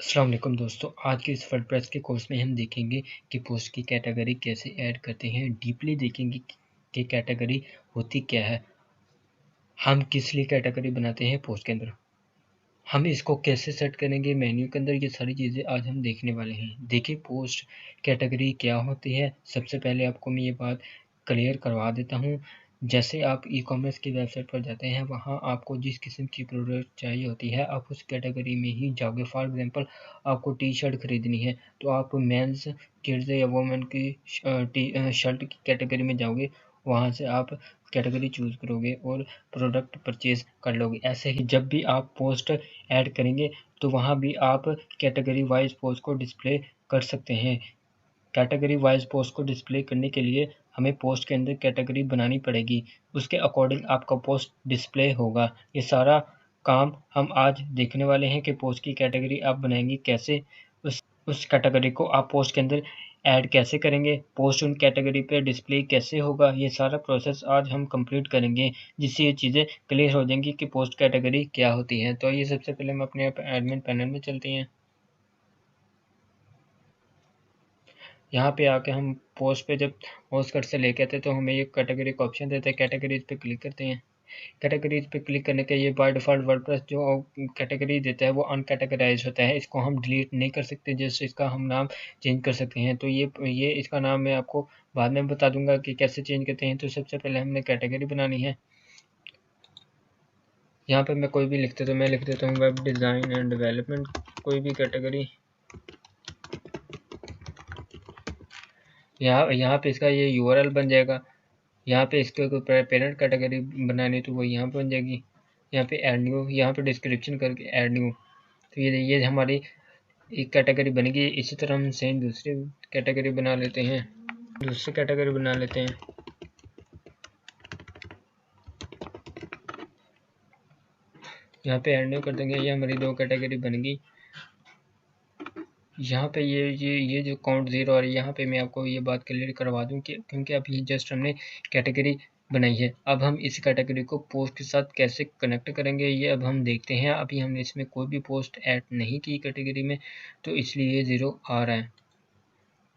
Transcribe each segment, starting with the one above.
अस्सलाम वालेकुम दोस्तों, आज के इस वर्डप्रेस के कोर्स में हम देखेंगे कि पोस्ट की कैटेगरी कैसे ऐड करते हैं। डीपली देखेंगे कि कैटेगरी होती क्या है, हम किस लिए कैटेगरी बनाते हैं पोस्ट के अंदर, हम इसको कैसे सेट करेंगे मेन्यू के अंदर। ये सारी चीज़ें आज हम देखने वाले हैं। देखिए, पोस्ट कैटेगरी क्या होती है। सबसे पहले आपको मैं ये बात क्लियर करवा देता हूँ। जैसे आप ई कॉमर्स की वेबसाइट पर जाते हैं, वहाँ आपको जिस किस्म की प्रोडक्ट चाहिए होती है आप उस कैटेगरी में ही जाओगे। फॉर एग्जांपल, आपको टी शर्ट खरीदनी है तो आप मेंस, किड्स या वुमेन की शर्ट की कैटेगरी में जाओगे। वहाँ से आप कैटेगरी चूज़ करोगे और प्रोडक्ट परचेज कर लोगे। ऐसे ही जब भी आप पोस्ट ऐड करेंगे तो वहाँ भी आप कैटेगरी वाइज पोस्ट को डिस्प्ले कर सकते हैं। कैटेगरी वाइज पोस्ट को डिस्प्ले करने के लिए हमें पोस्ट के अंदर कैटेगरी बनानी पड़ेगी, उसके अकॉर्डिंग आपका पोस्ट डिस्प्ले होगा। ये सारा काम हम आज देखने वाले हैं कि पोस्ट की कैटेगरी आप बनाएंगे कैसे, उस कैटेगरी को आप पोस्ट के अंदर ऐड कैसे करेंगे, पोस्ट उन कैटेगरी पे डिस्प्ले कैसे होगा। ये सारा प्रोसेस आज हम कंप्लीट करेंगे, जिससे ये चीज़ें क्लियर हो जाएंगी कि पोस्ट कैटेगरी क्या होती है। तो ये सबसे पहले हम अपने एडमिन पैनल में चलते हैं। यहाँ पे आके हम पोस्ट पे जब पोस्ट कट से लेके आते हैं तो हमें ये कैटेगरी का ऑप्शन देता है। कैटेगरीज पे क्लिक करते हैं। कैटेगरीज पे क्लिक करने के ये बाय डिफ़ॉल्ट वर्डप्रेस जो कैटेगरी देता है वो अनकैटेगराइज्ड होता है। इसको हम डिलीट नहीं कर सकते, जैसे इसका हम नाम चेंज कर सकते हैं। तो ये इसका नाम मैं आपको बाद में बता दूंगा कि कैसे चेंज करते हैं। तो सबसे पहले हमने कैटेगरी बनानी है। यहाँ पे मैं कोई भी लिखते तो मैं लिख देता हूँ वेब डिज़ाइन एंड डेवलपमेंट, कोई भी कैटेगरी। यहाँ पे इसका ये यूआरएल बन जाएगा। यहाँ पे इसके कोई पेरेंट कैटेगरी बनानी तो वो यहाँ पे बन जाएगी। यहाँ पे ऐड न्यू, यहाँ पे डिस्क्रिप्शन करके ऐड न्यू। तो ये हमारी एक कैटेगरी बनेगी। इसी तरह हम सेम दूसरी कैटेगरी बना लेते हैं। यहाँ पे ऐड न्यू कर देंगे। ये हमारी दो कैटेगरी बनेगी। यहाँ पे ये जो काउंट 0 आ रही है, यहाँ पे मैं आपको ये बात क्लियर करवा दूँ कि क्योंकि अभी जस्ट हमने कैटेगरी बनाई है, अब हम इस कैटेगरी को पोस्ट के साथ कैसे कनेक्ट करेंगे ये अब हम देखते हैं। अभी हमने इसमें कोई भी पोस्ट ऐड नहीं की कैटेगरी में, तो इसलिए ये 0 आ रहा है।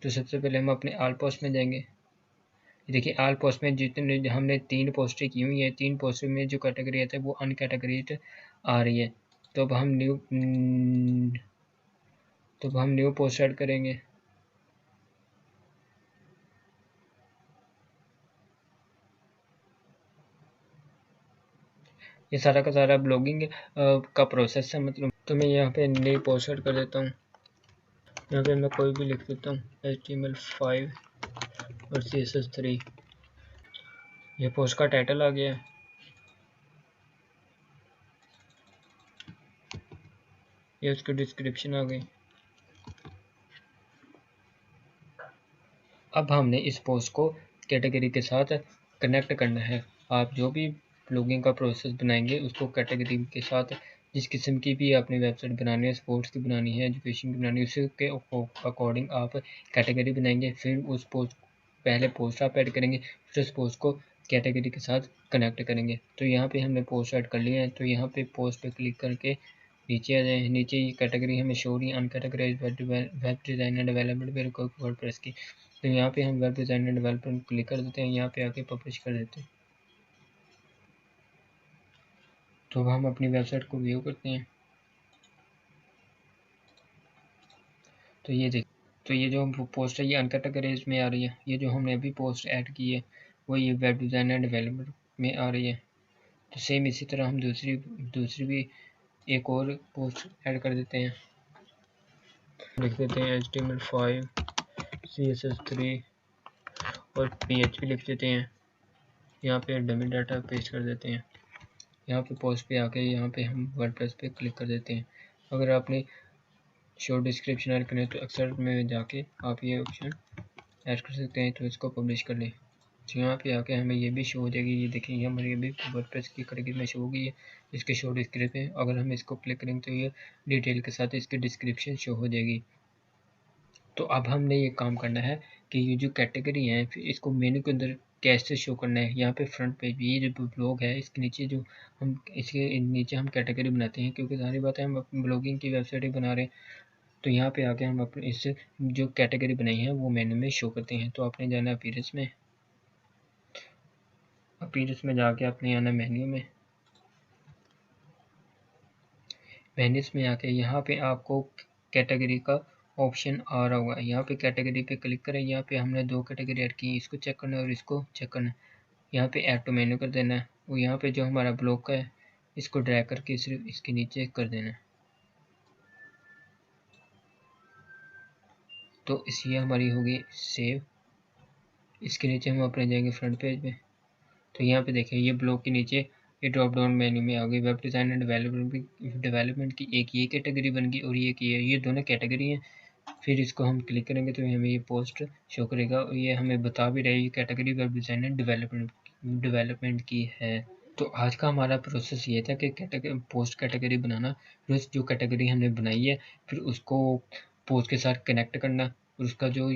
तो सबसे पहले हम अपने ऑल पोस्ट में जाएंगे। देखिए, ऑल पोस्ट में जितने हमने 3 पोस्टें की हुई है, 3 पोस्टें में जो कैटेगरी आता है वो अनकैटेगरीड आ रही है। तो अब हम न्यू पोस्ट ऐड करेंगे। ये सारा का सारा ब्लॉगिंग का प्रोसेस है, मतलब। तो मैं यहाँ पे नई पोस्ट ऐड कर देता हूँ। यहाँ पे मैं कोई भी लिख देता हूँ HTML5 और CSS3। ये पोस्ट का टाइटल आ गया है। ये उसकी डिस्क्रिप्शन आ गई। अब हमने इस पोस्ट को कैटेगरी के साथ कनेक्ट करना है। आप जो भी ब्लॉगिंग का प्रोसेस बनाएंगे उसको कैटेगरी के साथ, जिस किस्म की भी आपने वेबसाइट बनानी है, स्पोर्ट्स की बनानी है, एजुकेशन की बनानी है, उसी के अकॉर्डिंग आप कैटेगरी बनाएंगे। फिर उस पोस्ट पहले पोस्ट आप ऐड करेंगे, फिर उस पोस्ट को कैटेगरी के साथ कनेक्ट करेंगे। तो यहाँ पे हमने पोस्ट ऐड कर लिया है। तो यहाँ पे पोस्ट पे क्लिक करके नीचे आ जाए। नीचे ये कैटेगरी हमें शो रही है, uncategorised web design and development WordPress की। तो यहाँ पे हम web design and development click कर देते हैं। यहाँ पे आके पब्लिश कर देते हैं। तो अब हम अपनी वेबसाइट को व्यू करते हैं। तो ये देख, तो ये जो पोस्ट है ये अनकैटेगराइज्ड में आ रही है। ये जो हमने अभी पोस्ट ऐड की है वो ये वेब डिज़ाइन एंड डेवलपमेंट में आ रही है। तो सेम इसी तरह हम दूसरी भी एक और पोस्ट ऐड कर देते हैं। लिख देते हैं HTML5 CSS3 और PHP लिख देते हैं। यहाँ पे डमी डाटा पेस्ट कर देते हैं। यहाँ पे पोस्ट पे आके यहाँ पे हम वर्डप्रेस पे क्लिक कर देते हैं। अगर आपने शो डिस्क्रिप्शन ऐड करें तो अक्सर में जाके आप ये ऑप्शन ऐड कर सकते हैं। तो इसको पब्लिश कर लें। तो यहाँ पे आके हमें ये भी शो हो जाएगी। ये देखिए, ये हमारी अभी वर्डप्रेस की कैटेगरी में शो होगी है। इसके शो डिस्क्रिप्शन, अगर हम इसको क्लिक करेंगे तो ये डिटेल के साथ इसकी डिस्क्रिप्शन शो हो जाएगी। तो अब हमने ये काम करना है कि ये जो कैटेगरी है फिर इसको मेन्यू के अंदर कैसे शो करना है। यहाँ पे फ्रंट पेज ये जो ब्लॉग है इसके नीचे जो हम इसके नीचे हम कैटेगरी बनाते हैं, क्योंकि सारी बात है हम ब्लॉगिंग की वेबसाइट ही बना रहे हैं। तो यहाँ पे आके हम अपने इस जो कैटेगरी बनाई है वो मेन्यू में शो करते हैं। तो आपने जाना अपीयरेंस में, अपीयरेंस में जाके आपने आना मेन्यू में, मेन्यूज में आके यहाँ पे आपको कैटेगरी का ऑप्शन आ रहा होगा, यहाँ पे कैटेगरी पे क्लिक करें। यहाँ पे हमने 2 कैटेगरी ऐड की, इसको चेक करना है और इसको चेक करना है। यहाँ पे ऐड टू मेन्यू कर देना है और यहाँ पे जो हमारा ब्लॉक का है इसको ड्रैग करके सिर्फ इसके नीचे कर देना है। तो इसी हमारी होगी सेव। इसके नीचे हम अपने जाएंगे फ्रंट पेज पे। तो यहाँ पे देखें ये ब्लॉक के नीचे ये ड्रॉप डाउन मेन्यू में आ गई वेब डिज़ाइन एंड डेवलपमेंट की एक ये कैटेगरी बन गई और ये दोनों कैटेगरी हैं। फिर इसको हम क्लिक करेंगे तो हमें ये पोस्ट शो करेगा और ये हमें बता भी रहा है ये category web design and development की है। तो आज का हमारा प्रोसेस ये था कि पोस्ट कैटेगरी बनाना, फिर जो कैटेगरी हमने बनाई है फिर उसको पोस्ट के साथ कनेक्ट करना और उसका जो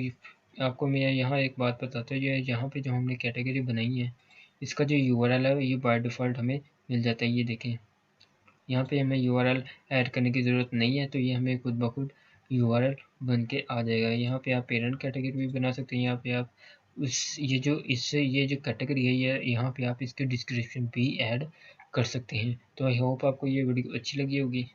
आपको मैं यहाँ एक बात बताता हूँ, ये यहाँ पे जो हमने कैटेगरी बनाई है इसका जो URL है ये बाय डिफ़ॉल्ट हमें मिल जाता है। ये देखें यहाँ पे हमें URL ऐड करने की ज़रूरत नहीं है, तो ये हमें खुद ब खुद URL बन के आ जाएगा। यहाँ पे आप पेरेंट कैटेगरी भी बना सकते हैं। यहाँ पे आप ये जो कैटेगरी है ये यहाँ पे आप इसके डिस्क्रिप्शन भी ऐड कर सकते हैं। तो आई होप आपको ये वीडियो अच्छी लगी होगी।